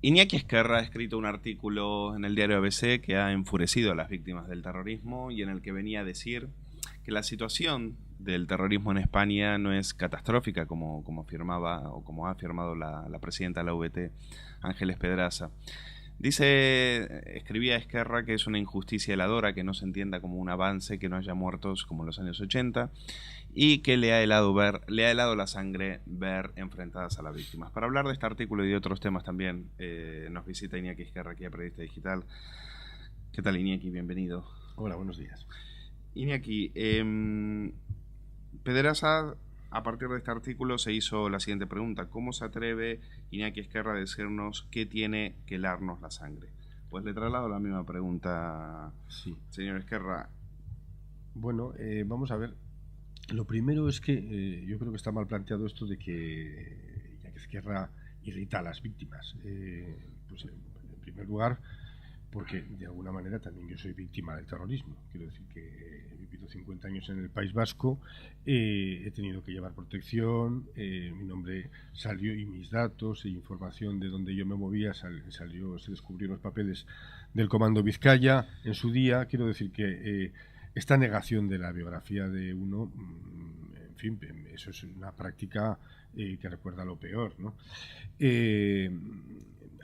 Iñaki Ezquerra ha escrito un artículo en el diario ABC que ha enfurecido a las víctimas del terrorismo y en el que venía a decir que la situación del terrorismo en España no es catastrófica como afirmaba o como ha afirmado la presidenta de la VT, Ángeles Pedraza. Escribía Ezquerra que es una injusticia heladora que no se entienda como un avance, que no haya muertos como en los años 80 y que le ha helado la sangre ver enfrentadas a las víctimas. Para hablar de este artículo y de otros temas también nos visita Iñaki Ezquerra, aquí a Periodista Digital. ¿Qué tal, Iñaki? Bienvenido. Hola, buenos días. Iñaki, Pedraza, a partir de este artículo se hizo la siguiente pregunta: ¿cómo se atreve Iñaki Ezquerra a decirnos qué tiene que helarnos la sangre? Pues le traslado la misma pregunta, sí. Señor Ezquerra. Bueno, vamos a ver. Lo primero es que yo creo que está mal planteado esto de que Iñaki Ezquerra irrita a las víctimas. Pues en primer lugar, porque de alguna manera también yo soy víctima del terrorismo. Quiero decir que he vivido 50 años en el País Vasco, he tenido que llevar protección, mi nombre salió y mis datos e información de donde yo me movía se descubrió en los papeles del Comando Vizcaya en su día. Quiero decir que esta negación de la biografía de uno, en fin, eso es una práctica que recuerda lo peor, ¿no?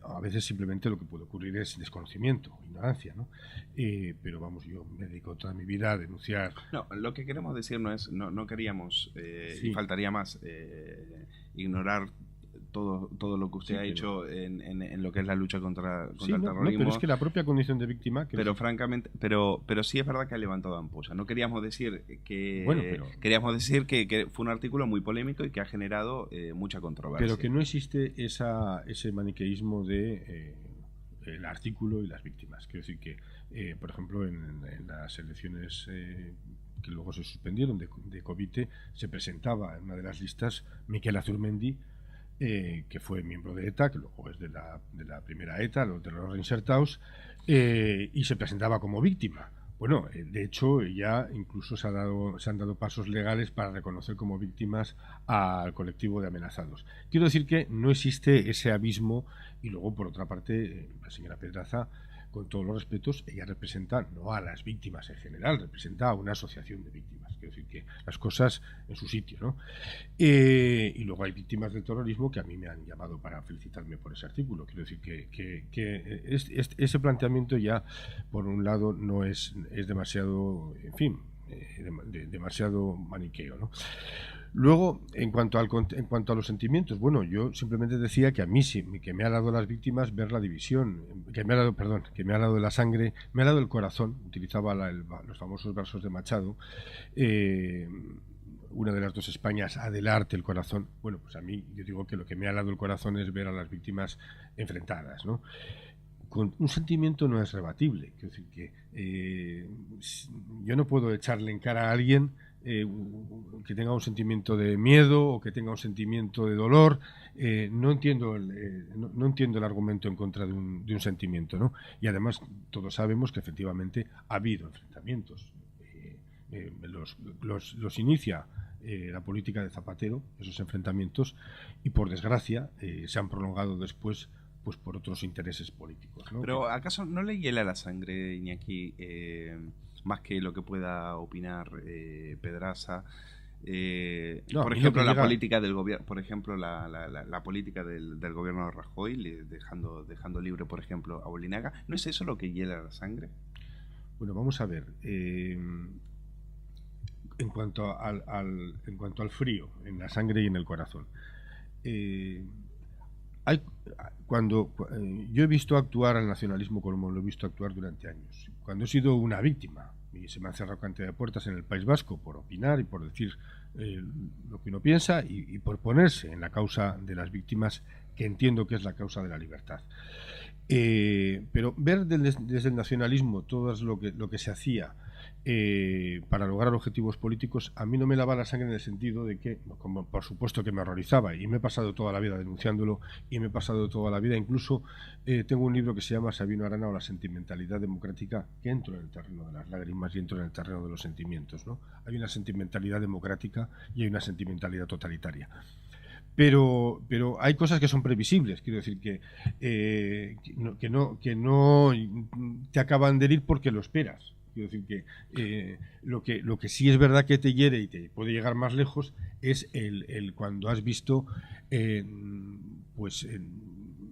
A veces simplemente lo que puede ocurrir es desconocimiento, ignorancia, ¿no? Pero vamos, yo me dedico toda mi vida a denunciar. No, lo que queremos decir no queríamos, Sí. y faltaría más, ignorar todo lo que usted ha hecho en lo que es la lucha contra el terrorismo. No, pero es que la propia condición de víctima... Pero francamente, pero sí es verdad que ha levantado ampolla. No queríamos decir que... Bueno, pero... Queríamos decir que fue un artículo muy polémico y que ha generado mucha controversia. Pero que no existe ese maniqueísmo de el artículo y las víctimas. Quiero decir que, por ejemplo, en las elecciones que luego se suspendieron de Covite, se presentaba en una de las listas Miquel Azurmendi, que fue miembro de ETA, que luego es de la primera ETA, de los reinsertados, y se presentaba como víctima. Bueno, de hecho ya incluso se han dado pasos legales para reconocer como víctimas al colectivo de amenazados. Quiero decir que no existe ese abismo y luego, por otra parte, la señora Pedraza, con todos los respetos, ella representa no a las víctimas en general, representa a una asociación de víctimas. Quiero decir que las cosas en su sitio, ¿no? Y luego hay víctimas del terrorismo que a mí me han llamado para felicitarme por ese artículo. Quiero decir que ese planteamiento ya, por un lado, no es demasiado, en fin, demasiado maniqueo, ¿no? Luego, en cuanto a los sentimientos, bueno, yo simplemente decía que a mí sí, que me ha dado las víctimas ver la división, que me ha dado de la sangre, me ha dado el corazón. Utilizaba los famosos versos de Machado, una de las dos Españas, adelarte el corazón. Bueno, pues a mí, yo digo que lo que me ha dado el corazón es ver a las víctimas enfrentadas, ¿no? Con un sentimiento no es rebatible. Quiero decir que yo no puedo echarle en cara a alguien que tenga un sentimiento de miedo o que tenga un sentimiento de dolor. No entiendo el argumento en contra de un sentimiento, ¿no? Y además todos sabemos que efectivamente ha habido enfrentamientos. Los inicia la política de Zapatero, esos enfrentamientos, y por desgracia se han prolongado después, pues por otros intereses políticos, ¿no? Pero ¿acaso no le hiela la sangre, Iñaki, más que lo que pueda opinar Pedraza? No, por ejemplo, la política del gobierno, por ejemplo, la política del gobierno de Rajoy, dejando libre, por ejemplo, a Bolinaga. ¿No es eso lo que hiela la sangre? Bueno, vamos a ver. En cuanto al frío en la sangre y en el corazón, yo he visto actuar al nacionalismo como lo he visto actuar durante años. Cuando he sido una víctima y se me han cerrado cantidad de puertas en el País Vasco por opinar y por decir lo que uno piensa y por ponerse en la causa de las víctimas, que entiendo que es la causa de la libertad. Pero ver desde el nacionalismo todo lo que se hacía para lograr objetivos políticos, a mí no me lava la sangre en el sentido de que, como por supuesto que me horrorizaba, y me he pasado toda la vida denunciándolo, y me he pasado toda la vida, incluso tengo un libro que se llama Sabino Arana o la sentimentalidad democrática, que entro en el terreno de las lágrimas y entro en el terreno de los sentimientos, ¿no? Hay una sentimentalidad democrática y hay una sentimentalidad totalitaria. pero hay cosas que son previsibles. Quiero decir que no te acaban de herir porque lo esperas. Quiero decir lo que sí es verdad que te hiere y te puede llegar más lejos es el cuando has visto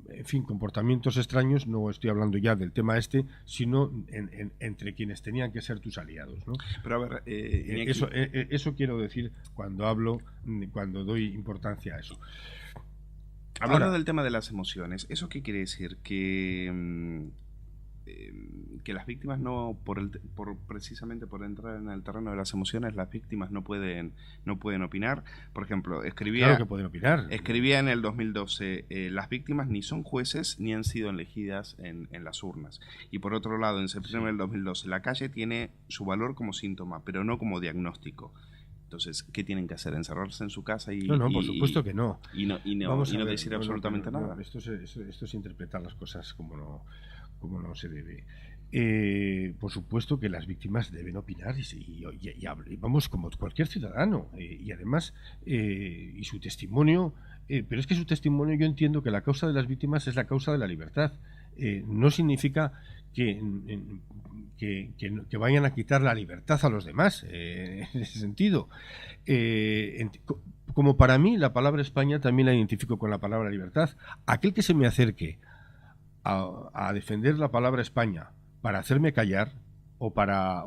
en fin, comportamientos extraños. No estoy hablando ya del tema sino entre quienes tenían que ser tus aliados, ¿no? Pero a ver, eso quiero decir cuando doy importancia a eso. Hablando del tema de las emociones, ¿eso qué quiere decir? Que las víctimas precisamente por entrar en el terreno de las emociones, las víctimas no pueden opinar. Por ejemplo, claro que pueden opinar. Escribía en el 2012, las víctimas ni son jueces ni han sido elegidas en las urnas. Y por otro lado, en septiembre del 2012, la calle tiene su valor como síntoma, pero no como diagnóstico. Entonces, ¿qué tienen que hacer? ¿Encerrarse en su casa y...? No, por supuesto que no. Y no decir absolutamente nada. Esto es interpretar las cosas como no se debe. Por supuesto que las víctimas deben opinar y vamos como cualquier ciudadano, y además y su testimonio, pero es que su testimonio, yo entiendo que la causa de las víctimas es la causa de la libertad. No significa que vayan a quitar la libertad a los demás, en ese sentido. Como para mí la palabra España también la identifico con la palabra libertad. Aquel que se me acerque a defender la palabra España para hacerme callar o para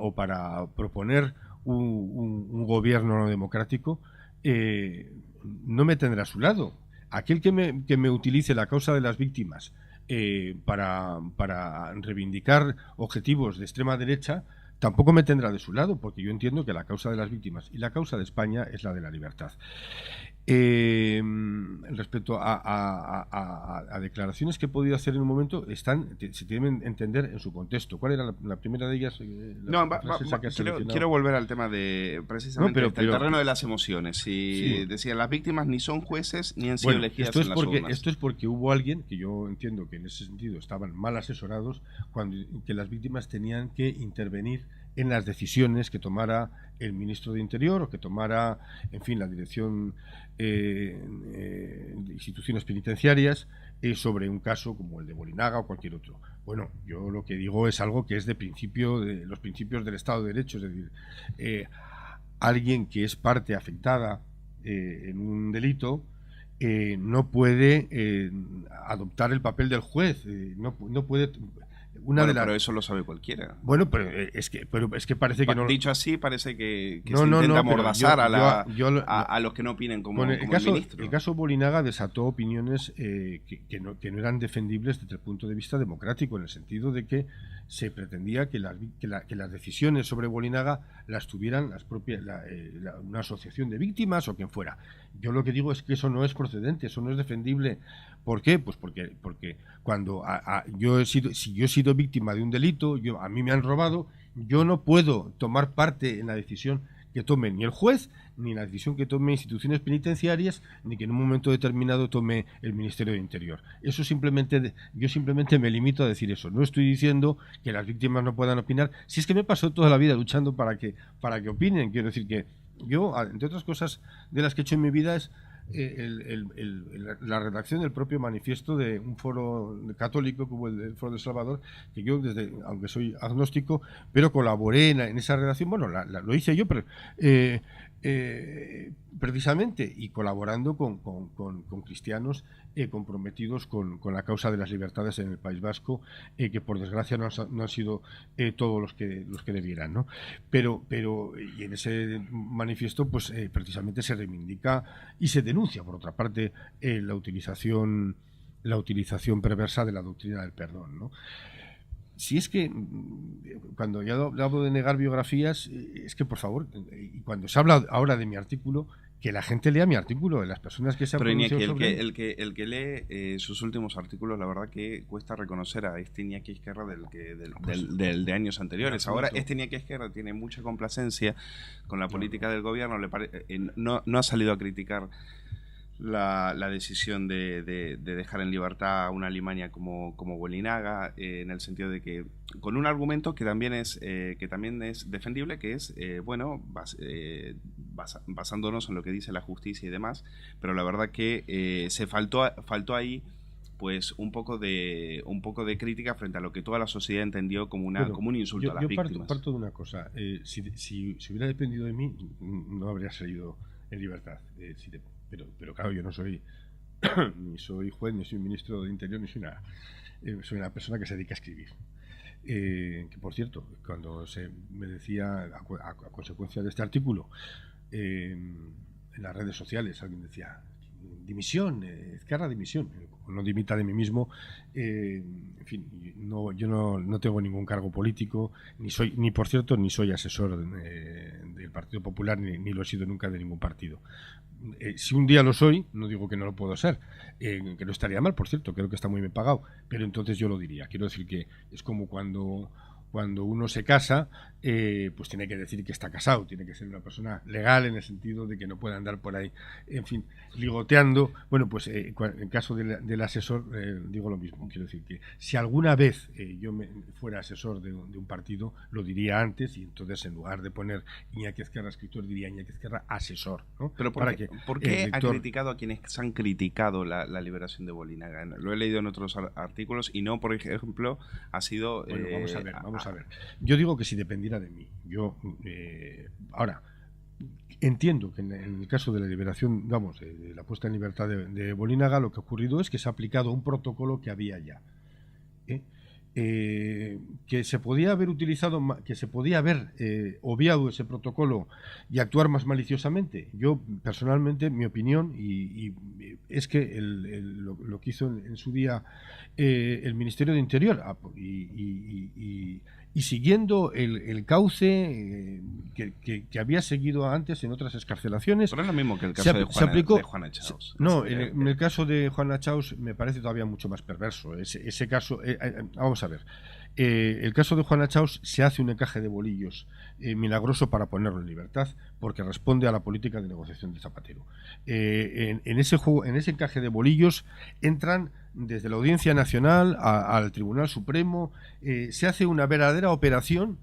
proponer un gobierno no democrático, no me tendrá a su lado. Aquel que me utilice la causa de las víctimas para reivindicar objetivos de extrema derecha, tampoco me tendrá de su lado, porque yo entiendo que la causa de las víctimas y la causa de España es la de la libertad. Respecto a declaraciones que he podido hacer en un momento, se deben entender en su contexto. ¿Cuál era la primera de ellas? Quiero volver al tema de precisamente el terreno de las emociones. Sí. Decía, las víctimas ni son jueces ni han sido elegidas en las urnas. Esto es porque hubo alguien, que yo entiendo que en ese sentido estaban mal asesorados, que las víctimas tenían que intervenir en las decisiones que tomara el ministro de Interior o que tomara, en fin, la dirección de instituciones penitenciarias sobre un caso como el de Bolinaga o cualquier otro. Bueno, yo lo que digo es algo que es de los principios del Estado de Derecho, es decir, alguien que es parte afectada en un delito no puede adoptar el papel del juez, no puede... Pero eso lo sabe cualquiera. Bueno, pero es que parece que no... Dicho así, parece que se intenta amordazar a los que no opinen como el ministro. El caso Bolinaga desató opiniones que no eran defendibles desde el punto de vista democrático, en el sentido de que se pretendía que las decisiones sobre Bolinaga las tuvieran una asociación de víctimas o quien fuera. Yo lo que digo es que eso no es procedente, eso no es defendible. ¿Por qué? Pues porque cuando si yo he sido víctima de un delito, a mí me han robado, yo no puedo tomar parte en la decisión que tome ni el juez, ni la decisión que tome instituciones penitenciarias, ni que en un momento determinado tome el Ministerio de Interior. Yo simplemente me limito a decir eso. No estoy diciendo que las víctimas no puedan opinar. Si es que me pasó toda la vida luchando para que opinen. Quiero decir que yo, entre otras cosas de las que he hecho en mi vida, es la redacción del propio manifiesto de un foro católico como el Foro de Salvador, que yo, aunque soy agnóstico, pero colaboré en esa redacción. Bueno, lo hice yo, pero precisamente, y colaborando con cristianos comprometidos con la causa de las libertades en el País Vasco, que por desgracia no han sido todos los que debieran, ¿no? Pero y en ese manifiesto pues precisamente se reivindica y se denuncia, por otra parte, la utilización perversa de la doctrina del perdón, ¿no? Si es que cuando yo hablo de negar biografías, es que por favor, y cuando se habla ahora de mi artículo, que la gente lea mi artículo, de las personas que se han pronunciado sobre el que lee sus últimos artículos, la verdad que cuesta reconocer a este Iñaki Ezquerra del de años anteriores. Ahora este Iñaki Ezquerra tiene mucha complacencia con la política del gobierno, no ha salido a criticar la decisión de dejar en libertad a una alimaña como Bolinaga, en el sentido de que, con un argumento que también es defendible, que es, basándonos en lo que dice la justicia y demás, pero la verdad que se faltó ahí pues un poco de crítica frente a lo que toda la sociedad entendió como un insulto a las víctimas. Parto de una cosa, si hubiera dependido de mí, no habría salido en libertad, pero claro, yo no soy ni soy juez, ni soy ministro de Interior, ni soy nada. Soy una persona que se dedica a escribir. Que por cierto, cuando se me decía, a consecuencia de este artículo, en las redes sociales, alguien decía: dimisión, Ezquerra, dimisión. No dimita de mí mismo. En fin, yo no tengo ningún cargo político, ni por cierto, ni soy asesor del Partido Popular, ni lo he sido nunca de ningún partido. Si un día lo soy, no digo que no lo puedo ser, que no estaría mal, por cierto, creo que está muy bien pagado, pero entonces yo lo diría. Quiero decir que es como cuando uno se casa, pues tiene que decir que está casado, tiene que ser una persona legal, en el sentido de que no puede andar por ahí, en fin, ligoteando. Bueno, pues en caso del asesor, digo lo mismo. Quiero decir que si alguna vez yo fuera asesor de un partido, lo diría antes, y entonces en lugar de poner Iñaki Ezquerra escritor, diría Iñaki Ezquerra asesor, ¿no? Pero ¿por qué ha criticado a quienes han criticado la liberación de Bolinaga? Lo he leído en otros artículos, y no, por ejemplo, ha sido... Bueno, vamos a ver. Yo digo que si dependiera de mí. Ahora, entiendo que en el caso de la liberación, de la puesta en libertad de Bolinaga, lo que ha ocurrido es que se ha aplicado un protocolo que había ya. Que se podía haber utilizado, que se podía haber obviado ese protocolo y actuar más maliciosamente. Yo personalmente, mi opinión, y es que lo que hizo en su día el Ministerio de Interior, y siguiendo el cauce que había seguido antes en otras excarcelaciones. Pero es lo mismo que el caso de Juana Chaos. No, en el caso de Juana Chaos me parece todavía mucho más perverso. Ese caso, vamos a ver. El caso de Juana Chaos se hace un encaje de bolillos milagroso para ponerlo en libertad, porque responde a la política de negociación de Zapatero. En ese encaje de bolillos entran desde la Audiencia Nacional al Tribunal Supremo. Se hace una verdadera operación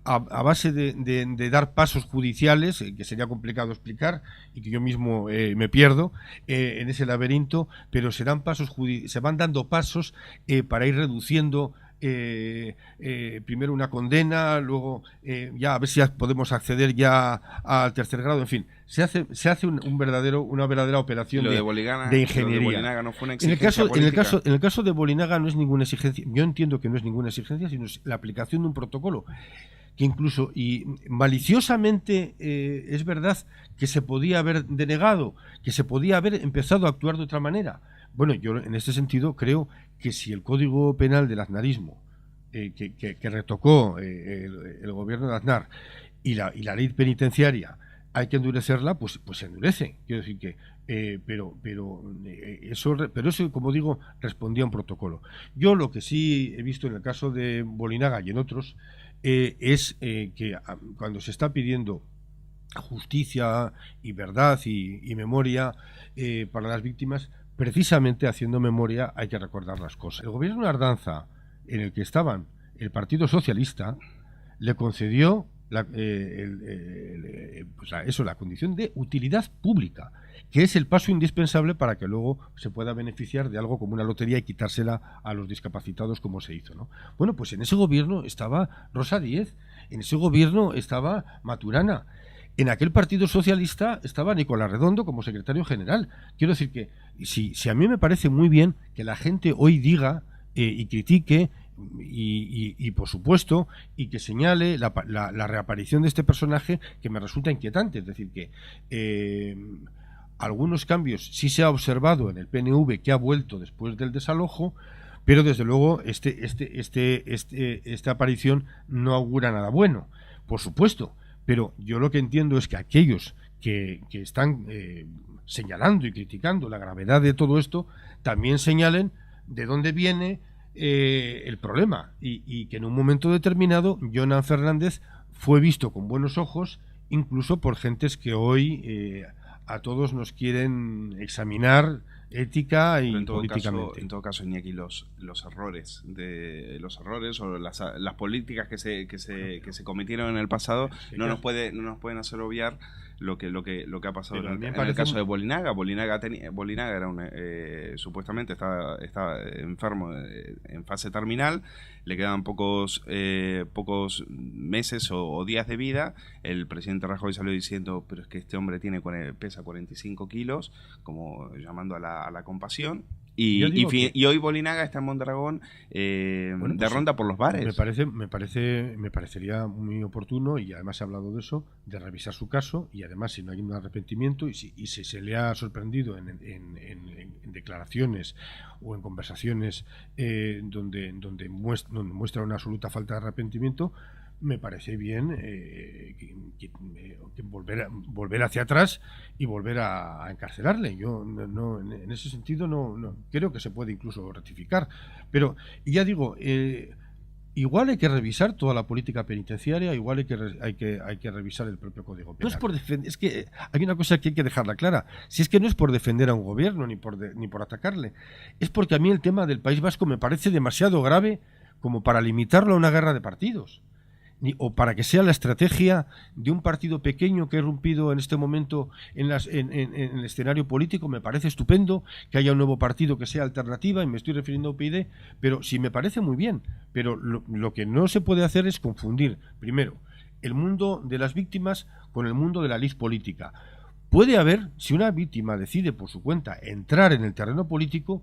a base de dar pasos judiciales, que sería complicado explicar y que yo mismo me pierdo en ese laberinto, pero se van dando pasos para ir reduciendo primero una condena, luego ya a ver si podemos acceder ya al tercer grado. En fin, se hace una verdadera operación de ingeniería. Lo de Bolinaga no fue una exigencia en el caso de Bolinaga no es ninguna exigencia. Yo entiendo que no es ninguna exigencia, sino es la aplicación de un protocolo que incluso, y maliciosamente, es verdad que se podía haber denegado, que se podía haber empezado a actuar de otra manera. Bueno, yo en este sentido creo que si el Código Penal del aznarismo, que retocó el gobierno de Aznar, y la ley penitenciaria, hay que endurecerla, pues se endurece. Quiero decir que pero eso, como digo, respondía a un protocolo. Yo lo que sí he visto en el caso de Bolinaga y en otros es que cuando se está pidiendo justicia y verdad y memoria para las víctimas, precisamente haciendo memoria hay que recordar las cosas. El gobierno de Ardanza, en el que estaban el Partido Socialista, le concedió la condición de utilidad pública, que es el paso indispensable para que luego se pueda beneficiar de algo como una lotería y quitársela a los discapacitados, como se hizo, ¿no? Bueno, pues en ese gobierno estaba Rosa Díez, en ese gobierno estaba Maturana, en aquel Partido Socialista estaba Nicolás Redondo como secretario general. Quiero decir que si a mí me parece muy bien que la gente hoy diga y critique y por supuesto, y que señale la reaparición de este personaje, que me resulta inquietante. Es decir, que algunos cambios sí se ha observado en el PNV, que ha vuelto después del desalojo, pero desde luego esta aparición no augura nada bueno, por supuesto. Pero yo lo que entiendo es que aquellos que están señalando y criticando la gravedad de todo esto, también señalen de dónde viene el problema, y que en un momento determinado Jonan Fernández fue visto con buenos ojos incluso por gentes que hoy a todos nos quieren examinar ética y en todo políticamente. Caso, en todo caso, Iñaki, los errores o las políticas que se cometieron en el pasado no nos pueden hacer obviar lo que ha pasado en el caso de Bolinaga. Bolinaga era supuestamente estaba enfermo en fase terminal, le quedaban pocos meses o días de vida. El presidente Rajoy salió diciendo, pero es que este hombre pesa 45 kilos, como llamando a la compasión. Y hoy Bolinaga está en Mondragón de ronda por los bares. Me parecería muy oportuno, y además se ha hablado de eso, de revisar su caso, y además si no hay un arrepentimiento y si se le ha sorprendido en declaraciones o en conversaciones donde muestra una absoluta falta de arrepentimiento, me parece bien que volver hacia atrás y volver a encarcelarle. Yo no en ese sentido no creo que se puede incluso rectificar. Pero ya digo, igual hay que revisar toda la política penitenciaria, igual hay que revisar el propio Código Penal. No es por defender, es que hay una cosa que hay que dejarla clara. Si es que no es por defender a un gobierno ni por atacarle, es porque a mí el tema del País Vasco me parece demasiado grave como para limitarlo a una guerra de partidos, o para que sea la estrategia de un partido pequeño que ha irrumpido en este momento en el escenario político. Me parece estupendo que haya un nuevo partido que sea alternativa, y me estoy refiriendo a UPyD, pero sí me parece muy bien. Pero lo que no se puede hacer es confundir, primero, el mundo de las víctimas con el mundo de la lid política. Puede haber, si una víctima decide por su cuenta entrar en el terreno político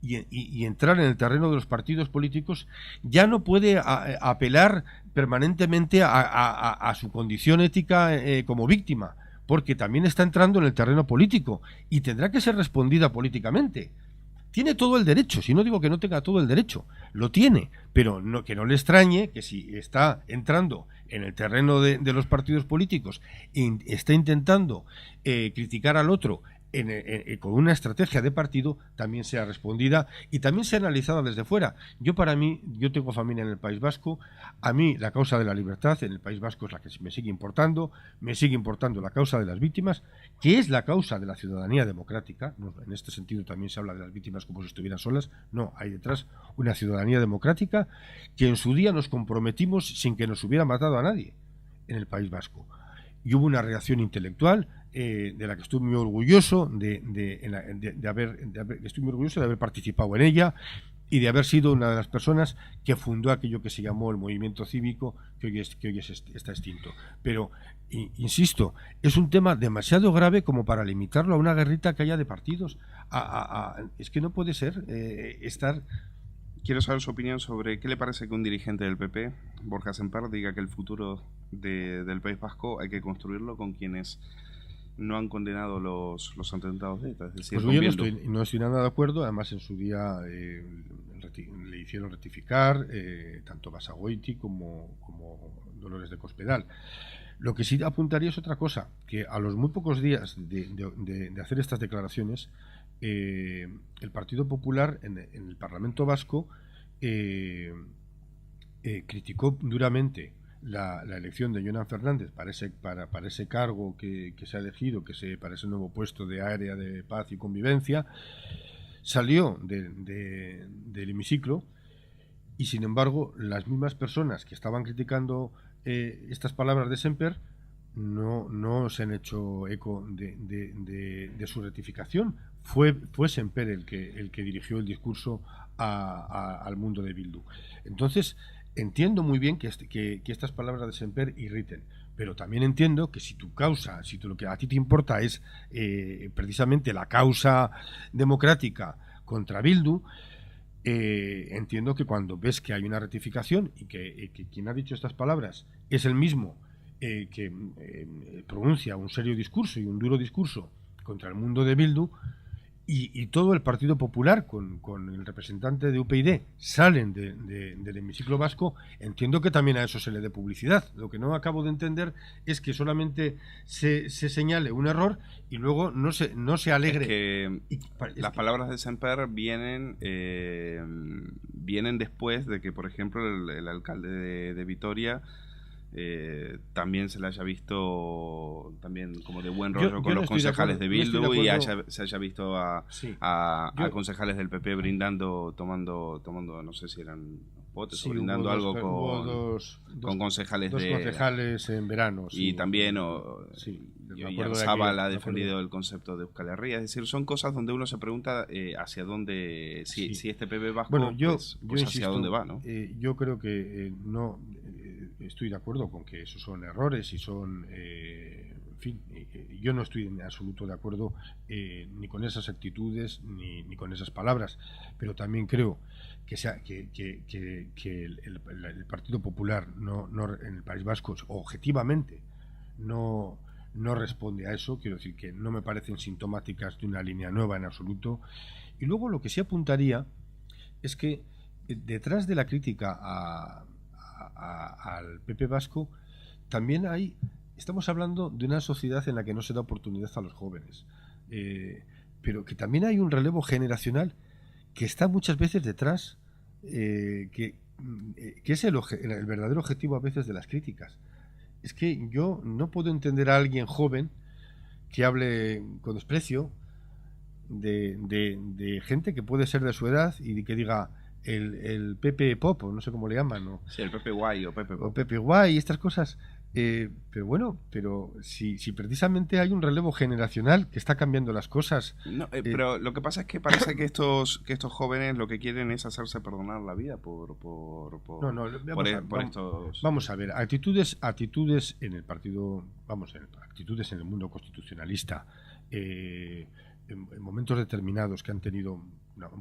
y entrar en el terreno de los partidos políticos, ya no puede apelar permanentemente a su condición ética como víctima, porque también está entrando en el terreno político y tendrá que ser respondida políticamente. Tiene todo el derecho, si no digo que no tenga todo el derecho, lo tiene, pero que no le extrañe que si está entrando en el terreno de los partidos políticos e está intentando criticar al otro con una estrategia de partido, también sea respondida y también sea analizada desde fuera. Yo tengo familia en el País Vasco, a mí la causa de la libertad en el País Vasco es la que me sigue importando la causa de las víctimas, que es la causa de la ciudadanía democrática. En este sentido también se habla de las víctimas como si estuvieran solas. No, hay detrás una ciudadanía democrática que en su día nos comprometimos sin que nos hubiera matado a nadie en el País Vasco. Y hubo una reacción intelectual de la que estoy muy orgulloso estoy muy orgulloso de haber participado en ella y de haber sido una de las personas que fundó aquello que se llamó el movimiento cívico, que hoy está extinto. Pero, insisto, es un tema demasiado grave como para limitarlo a una guerrita que haya de partidos. Es que no puede ser estar... Quiero saber su opinión sobre qué le parece que un dirigente del PP, Borja Semper, diga que el futuro del País Vasco hay que construirlo con quienes no han condenado los atentados de ETA. Es decir, pues yo no estoy nada de acuerdo. Además, en su día le hicieron rectificar tanto Basagoiti como Dolores de Cospedal. Lo que sí apuntaría es otra cosa, que a los muy pocos días de hacer estas declaraciones, el Partido Popular en el Parlamento Vasco criticó duramente la elección de Jonan Fernández para ese cargo que se ha elegido, para ese nuevo puesto de área de paz y convivencia. Salió del hemiciclo y, sin embargo, las mismas personas que estaban criticando estas palabras de Semper no se han hecho eco de su rectificación. Fue Semper el que dirigió el discurso al mundo de Bildu. Entonces, entiendo muy bien que estas palabras de Semper irriten, pero también entiendo que si lo que a ti te importa es precisamente la causa democrática contra Bildu, entiendo que cuando ves que hay una rectificación y que quien ha dicho estas palabras es el mismo que pronuncia un serio discurso y un duro discurso contra el mundo de Bildu, y todo el Partido Popular con el representante de UPyD salen del hemiciclo vasco, entiendo que también a eso se le dé publicidad. Lo que no acabo de entender es que solamente se señale un error y luego no se alegre. Las palabras de Semper vienen después de que, por ejemplo, el alcalde de Vitoria también se le haya visto también como de buen rollo con no los concejales de Bildu y se haya visto Sí. a concejales del PP brindando, tomando, no sé si eran botes Sí, o brindando algo con concejales dos concejales en verano. Y Sí. también Sí, me y acuerdo de Zabal aquella, ha defendido el concepto de Euskal Herria. Es decir, son cosas donde uno se pregunta hacia dónde, si este PP vasco, bueno, yo pues insisto, hacia dónde va, ¿no? Yo creo que no estoy de acuerdo con que esos son errores y son, en fin, yo no estoy en absoluto de acuerdo ni con esas actitudes ni con esas palabras, pero también creo que el Partido Popular no en el País Vasco objetivamente no responde a eso. Quiero decir que no me parecen sintomáticas de una línea nueva en absoluto. Y luego lo que sí apuntaría es que detrás de la crítica al PP vasco también estamos hablando de una sociedad en la que no se da oportunidad a los jóvenes, pero que también hay un relevo generacional que está muchas veces detrás, que es el verdadero objetivo a veces de las críticas. Es que yo no puedo entender a alguien joven que hable con desprecio de gente que puede ser de su edad y que diga el Pepe Pop, o no sé cómo le llaman, ¿no? Sí, el Pepe Guay o Pepe Pop. O Pepe Guay, estas cosas. Pero bueno, si precisamente hay un relevo generacional que está cambiando las cosas. No, pero lo que pasa es que parece que estos jóvenes lo que quieren es hacerse perdonar la vida por estos. Vamos a ver, actitudes en el partido, actitudes en el mundo constitucionalista, en momentos determinados que han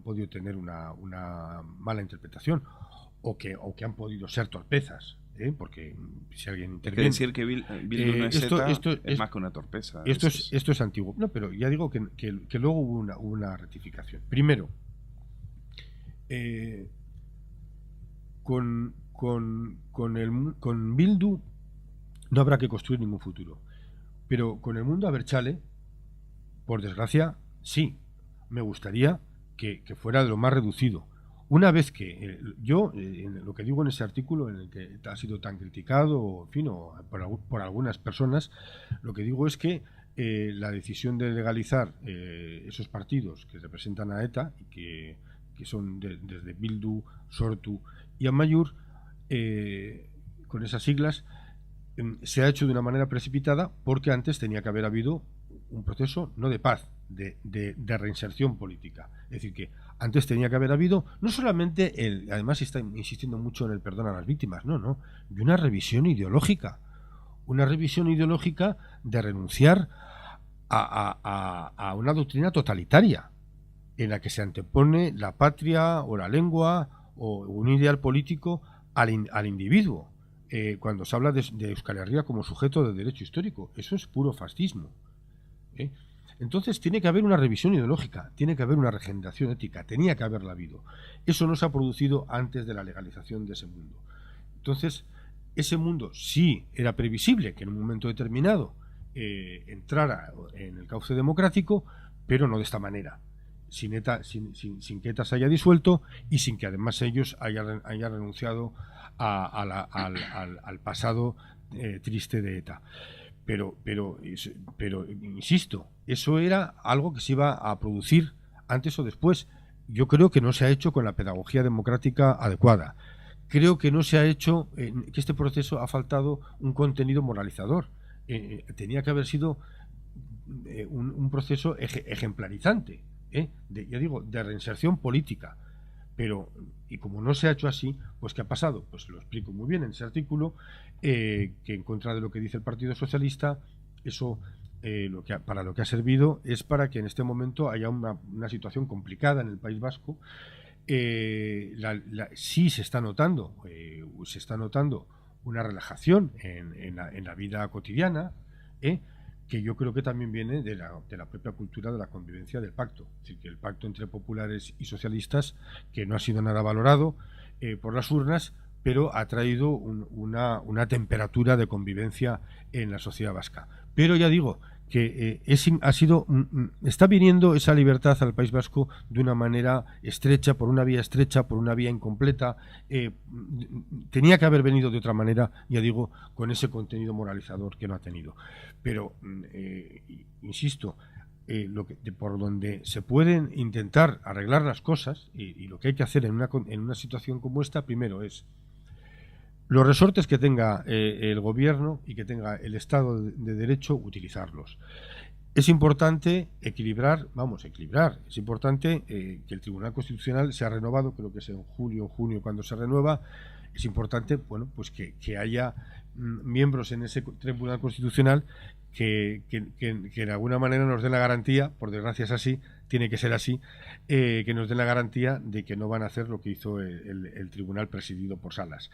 podido tener una mala interpretación o que han podido ser torpezas. Porque si alguien interviene... Es que decir que Bildu no es esto es más que una torpeza. Esto es antiguo. No, pero ya digo que luego hubo una rectificación. Primero, con Bildu no habrá que construir ningún futuro. Pero con el mundo abertzale, por desgracia, sí. Me gustaría que fuera de lo más reducido. Una vez que lo que digo en ese artículo, en el que ha sido tan criticado, en fin, por algunas personas, lo que digo es que la decisión de legalizar esos partidos que representan a ETA y que son desde Bildu, Sortu y Amaiur, con esas siglas, se ha hecho de una manera precipitada porque antes tenía que haber habido un proceso no de paz, de reinserción política. Es decir, que antes tenía que haber habido no solamente además está insistiendo mucho en el perdón a las víctimas, y una revisión ideológica de renunciar a una doctrina totalitaria en la que se antepone la patria o la lengua o un ideal político al individuo. Cuando se habla de Euskal Herria como sujeto de derecho histórico, eso es puro fascismo. Entonces tiene que haber una revisión ideológica, tiene que haber una regeneración ética, tenía que haberla habido. Eso no se ha producido antes de la legalización de ese mundo. Entonces, ese mundo sí era previsible que en un momento determinado entrara en el cauce democrático, pero no de esta manera, sin que ETA se haya disuelto y sin que además ellos hayan renunciado al pasado triste de ETA. Pero insisto, eso era algo que se iba a producir antes o después. Yo creo que no se ha hecho con la pedagogía democrática adecuada. Creo que no se ha hecho, que este proceso ha faltado un contenido moralizador. Tenía que haber sido un proceso ejemplarizante, ya digo, de reinserción política. Y como no se ha hecho así, pues ¿qué ha pasado? Pues lo explico muy bien en ese artículo, que en contra de lo que dice el Partido Socialista, eso para lo que ha servido es para que en este momento haya una situación complicada en el País Vasco. Sí se está notando una relajación en la vida cotidiana, que yo creo que también viene de la propia cultura de la convivencia del pacto. Es decir, que el pacto entre populares y socialistas, que no ha sido nada valorado por las urnas, pero ha traído una temperatura de convivencia en la sociedad vasca. Pero ya digo está viniendo esa libertad al País Vasco de una manera estrecha, por una vía incompleta. Tenía que haber venido de otra manera, ya digo, con ese contenido moralizador que no ha tenido. Pero, insisto, por donde se pueden intentar arreglar las cosas, y lo que hay que hacer en una situación como esta, primero es los resortes que tenga el gobierno y que tenga el Estado de Derecho, utilizarlos. Es importante equilibrar, es importante que el Tribunal Constitucional sea renovado, creo que es en julio o junio cuando se renueva. Es importante, bueno, pues que haya miembros en ese Tribunal Constitucional que de alguna manera nos den la garantía, por desgracia es así, tiene que ser así, que nos den la garantía de que no van a hacer lo que hizo el tribunal presidido por Salas.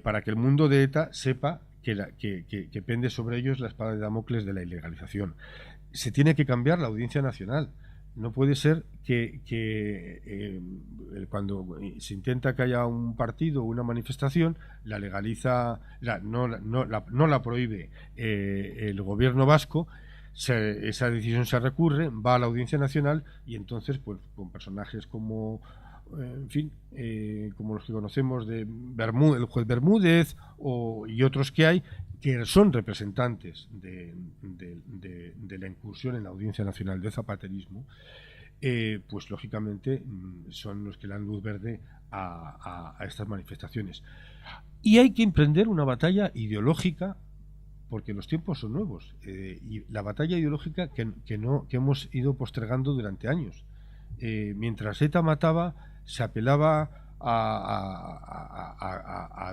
Para que el mundo de ETA sepa que pende sobre ellos la espada de Damocles de la ilegalización. Se tiene que cambiar la Audiencia Nacional. No puede ser que cuando se intenta que haya un partido o una manifestación, la legaliza, no la prohíbe el gobierno vasco. Esa decisión se recurre, va a la Audiencia Nacional y entonces, pues, con personajes como como los que conocemos de el juez Bermúdez y otros que hay, que son representantes de la incursión en la Audiencia Nacional de zapaterismo, pues lógicamente son los que dan luz verde a estas manifestaciones. Y hay que emprender una batalla ideológica, porque los tiempos son nuevos, y la batalla ideológica que hemos ido postergando durante años. Mientras ETA mataba, se apelaba a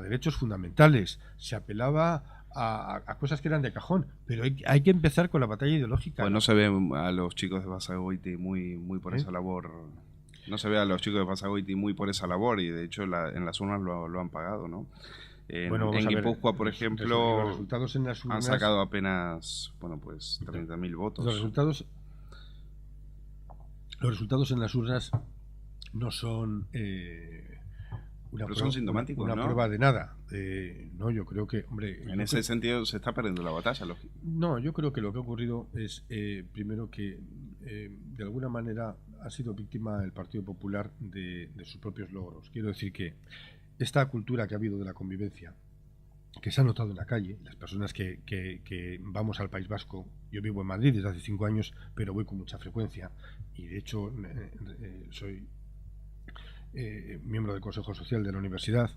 derechos fundamentales, se apelaba a cosas que eran de cajón, pero hay que empezar con la batalla ideológica. Pues no se ve a los chicos de Basagoiti muy por esa labor. No se ve a los chicos de Basagoiti muy por esa labor, y de hecho en las urnas lo han pagado, ¿no? En Guipúzcoa, por ejemplo, los resultados en las urnas han sacado apenas, bueno, pues 30.000 votos. Los resultados en las urnas no son son sintomáticos, una prueba de nada. No, yo creo que, hombre, en ese sentido se está perdiendo la batalla, lógico. No, yo creo que lo que ha ocurrido es primero que de alguna manera ha sido víctima el Partido Popular de sus propios logros. Quiero decir que esta cultura que ha habido de la convivencia, que se ha notado en la calle, las personas que vamos al País Vasco, yo vivo en Madrid desde hace 5 años, pero voy con mucha frecuencia, y de hecho soy miembro del Consejo Social de la universidad.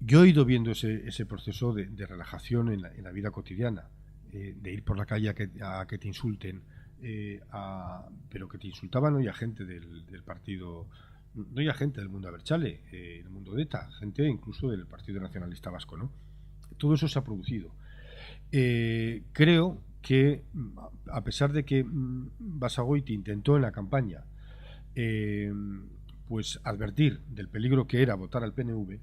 Yo he ido viendo ese proceso de relajación en la vida cotidiana, de ir por la calle a que te insulten, pero que te insultaban no ya gente del partido, no ya gente del mundo Abertzale, el mundo de ETA, gente incluso del Partido Nacionalista Vasco, ¿no? Todo eso se ha producido. Creo que, a pesar de que Basagoiti intentó en la campaña pues advertir del peligro que era votar al PNV,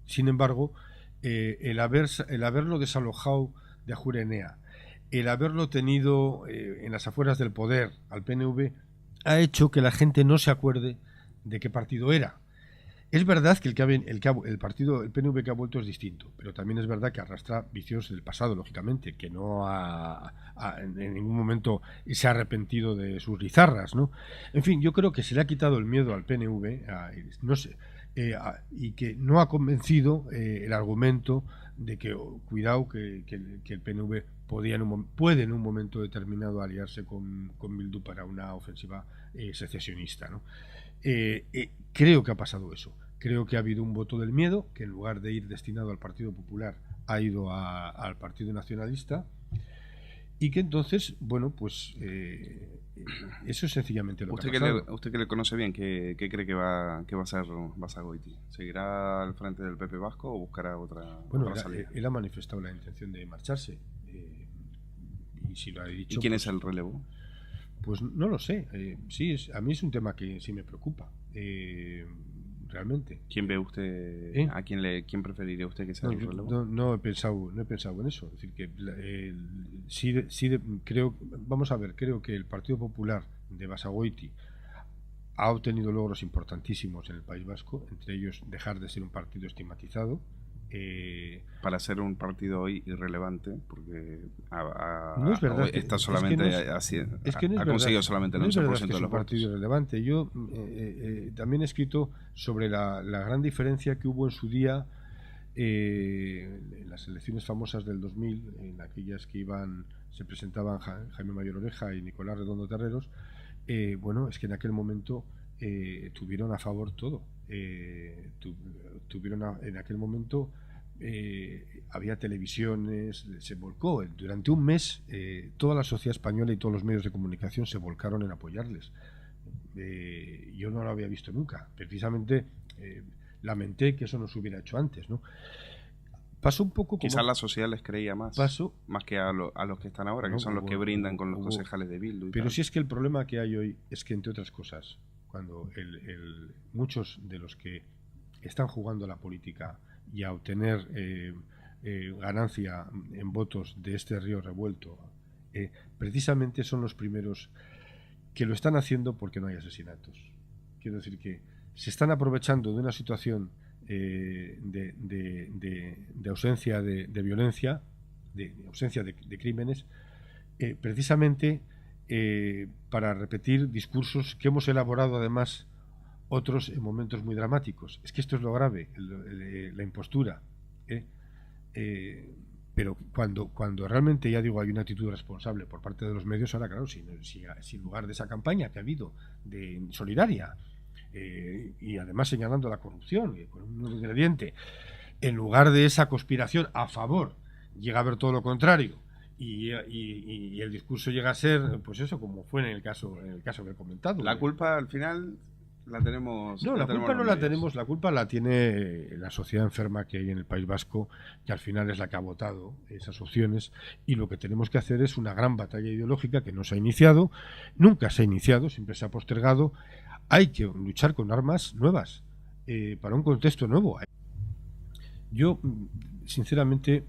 sin embargo, el haberlo desalojado de Ajuria Enea, el haberlo tenido en las afueras del poder al PNV, ha hecho que la gente no se acuerde de qué partido era. Es verdad que el PNV que ha vuelto es distinto, pero también es verdad que arrastra vicios del pasado, lógicamente, que no en ningún momento se ha arrepentido de sus rizarras, ¿no? En fin, yo creo que se le ha quitado el miedo al PNV, no sé, y que no ha convencido el argumento de que cuidado que el PNV puede en un momento determinado aliarse con Bildu para una ofensiva secesionista, ¿no? Creo que ha pasado eso. Creo que ha habido un voto del miedo, que en lugar de ir destinado al Partido Popular ha ido al Partido Nacionalista, y que entonces, bueno, pues eso es sencillamente lo que ha pasado. Usted que le conoce bien, ¿qué cree que va a hacer Basagoiti? ¿Seguirá al frente del PP Vasco o buscará otra salida? Él ha manifestado la intención de marcharse, y si lo ha dicho. ¿Y quién es el relevo? Pues no lo sé. A mí es un tema que sí me preocupa, realmente. ¿Quién ve usted? ¿Quién preferiría usted que sea el relevo? No he pensado en eso. Es decir, que creo, vamos a ver, creo que el Partido Popular de Basagoiti ha obtenido logros importantísimos en el País Vasco, entre ellos dejar de ser un partido estigmatizado, Para ser un partido hoy irrelevante, porque no es verdad está solamente ha conseguido solamente el 11% de los partido votos. Irrelevante. Yo también he escrito sobre la gran diferencia que hubo en su día en las elecciones famosas del 2000, en aquellas que se presentaban Jaime Mayor Oreja y Nicolás Redondo Terreros. Bueno, es que en aquel momento tuvieron a favor todo. En aquel momento había televisiones, se volcó durante un mes, toda la sociedad española y todos los medios de comunicación se volcaron en apoyarles. Yo no lo había visto nunca. Precisamente lamenté que eso no se hubiera hecho antes, ¿no? Pasó un poco como... Quizás la sociedad les creía más que a los que están ahora, que son los que brindan con los concejales de Bildu. Pero si es que el problema que hay hoy es que, entre otras cosas, cuando muchos de los que están jugando a la política y a obtener ganancia en votos de este río revuelto, precisamente son los primeros que lo están haciendo porque no hay asesinatos. Quiero decir que se están aprovechando de una situación de ausencia de violencia, de ausencia de crímenes, precisamente para repetir discursos que hemos elaborado además otros en momentos muy dramáticos. Es que esto es lo grave, la impostura. Pero cuando realmente, ya digo, hay una actitud responsable por parte de los medios, ahora claro, si en lugar de esa campaña que ha habido de solidaria, y además señalando la corrupción con un ingrediente, en lugar de esa conspiración a favor, llega a haber todo lo contrario, y el discurso llega a ser, pues eso, como fue en el caso que he comentado. La culpa al final la tenemos. No, la culpa no la tenemos, la culpa la tiene la sociedad enferma que hay en el País Vasco, que al final es la que ha votado esas opciones, y lo que tenemos que hacer es una gran batalla ideológica que no se ha iniciado, nunca se ha iniciado, siempre se ha postergado. Hay que luchar con armas nuevas, para un contexto nuevo. Yo, sinceramente,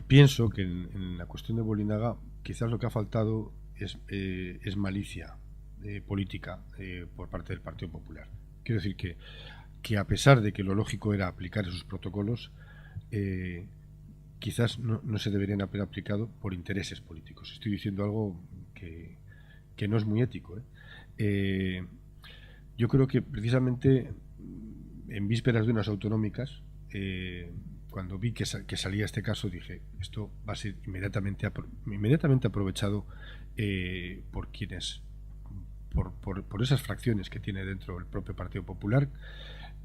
pienso que en la cuestión de Bolinaga quizás lo que ha faltado es malicia política por parte del Partido Popular. Quiero decir que a pesar de que lo lógico era aplicar esos protocolos, quizás no se deberían haber aplicado por intereses políticos. Estoy diciendo algo que no es muy ético. Yo creo que precisamente en vísperas de unas autonómicas, cuando vi que salía este caso, dije, esto va a ser inmediatamente aprovechado por quienes, por esas fracciones que tiene dentro el propio Partido Popular,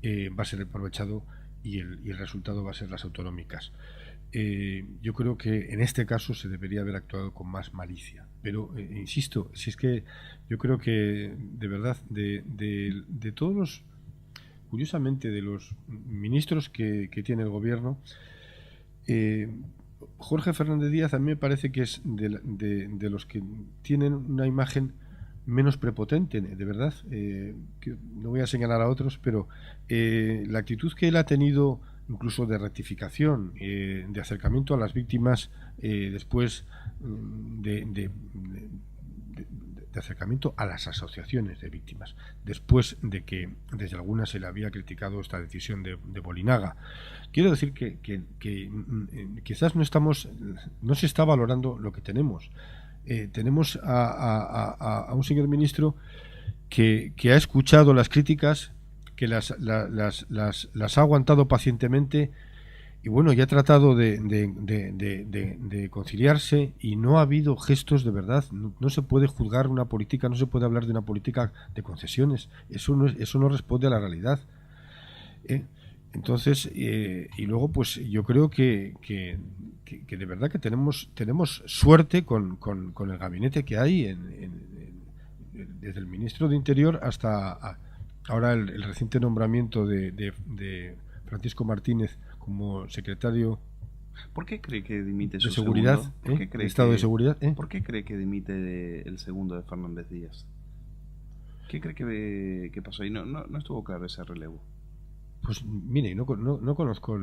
va a ser aprovechado y el resultado va a ser las autonómicas. Yo creo que en este caso se debería haber actuado con más malicia, pero insisto, si es que yo creo que de verdad de todos los, curiosamente, de los ministros que tiene el gobierno, Jorge Fernández Díaz a mí me parece que es de los que tienen una imagen menos prepotente, de verdad, que no voy a señalar a otros, pero la actitud que él ha tenido, incluso de rectificación, de acercamiento a las víctimas, después de acercamiento a las asociaciones de víctimas, después de que desde algunas se le había criticado esta decisión de Bolinaga. Quiero decir que quizás no se está valorando lo que tenemos. Tenemos a un señor ministro que ha escuchado las críticas, que las ha aguantado pacientemente y bueno, ya ha tratado de conciliarse, y no ha habido gestos de verdad. No se puede juzgar una política, no se puede hablar de una política de concesiones. Eso no responde a la realidad. Entonces, y luego pues yo creo que de verdad que tenemos suerte con el gabinete que hay, desde el ministro de Interior hasta ahora el reciente nombramiento de Francisco Martínez como secretario. ¿Por qué cree que dimite su seguridad? ¿Por qué cree Estado de seguridad. ¿Por qué cree que dimite el segundo de Fernández Díaz? ¿Qué cree que pasó ahí? No estuvo claro ese relevo. Pues mire, no conozco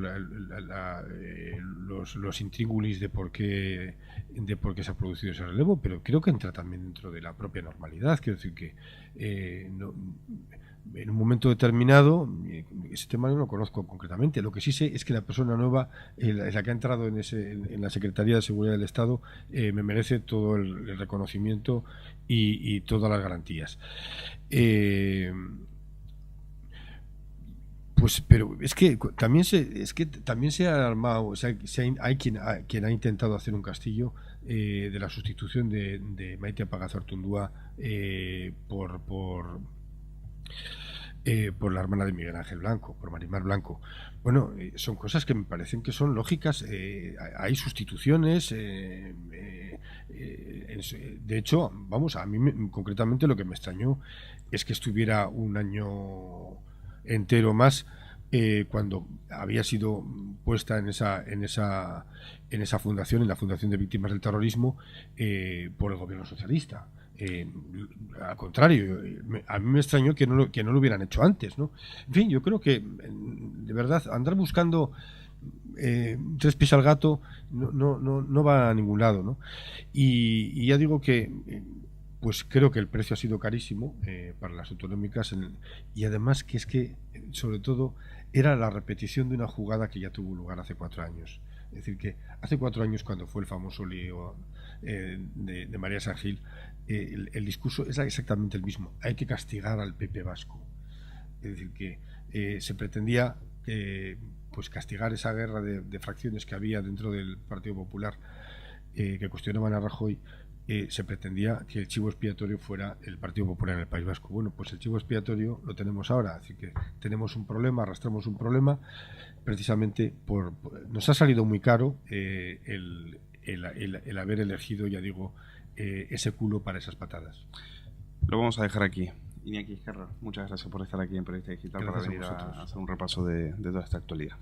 los intríngulis de por qué se ha producido ese relevo, pero creo que entra también dentro de la propia normalidad. Quiero decir que en un momento determinado, ese tema no lo conozco concretamente. Lo que sí sé es que la persona nueva, la que ha entrado en la Secretaría de Seguridad del Estado, me merece todo el reconocimiento y todas las garantías. Pues, pero es que también se ha armado, o sea, hay quien ha intentado hacer un castillo de la sustitución de Maite Pagazaurtundúa por la hermana de Miguel Ángel Blanco, por Marimar Blanco. Bueno, son cosas que me parecen que son lógicas. Hay sustituciones. De hecho, vamos, a mí concretamente lo que me extrañó es que estuviera un año entero más cuando había sido puesta en esa fundación, en la Fundación de Víctimas del Terrorismo, por el gobierno socialista. Al contrario, a mí me extrañó que no lo hubieran hecho antes, ¿no? En fin, yo creo que de verdad andar buscando tres pies al gato no va a ningún lado, ¿no? Y ya digo que pues creo que el precio ha sido carísimo para las autonómicas, y además que es que sobre todo era la repetición de una jugada que ya tuvo lugar hace 4 años. Es decir, que hace 4 años, cuando fue el famoso lío de María San Gil, el discurso es exactamente el mismo: hay que castigar al PP vasco. Es decir, que se pretendía pues castigar esa guerra de fracciones que había dentro del Partido Popular que cuestionaban a Rajoy. Se pretendía que el chivo expiatorio fuera el Partido Popular en el País Vasco. Bueno, pues el chivo expiatorio lo tenemos ahora, así que tenemos un problema, arrastramos un problema, precisamente nos ha salido muy caro el haber elegido, ya digo, ese culo para esas patadas. Lo vamos a dejar aquí. Iñaki Ezquerra, muchas gracias por estar aquí en Periodista Digital. Gracias para venir a hacer un repaso de toda esta actualidad.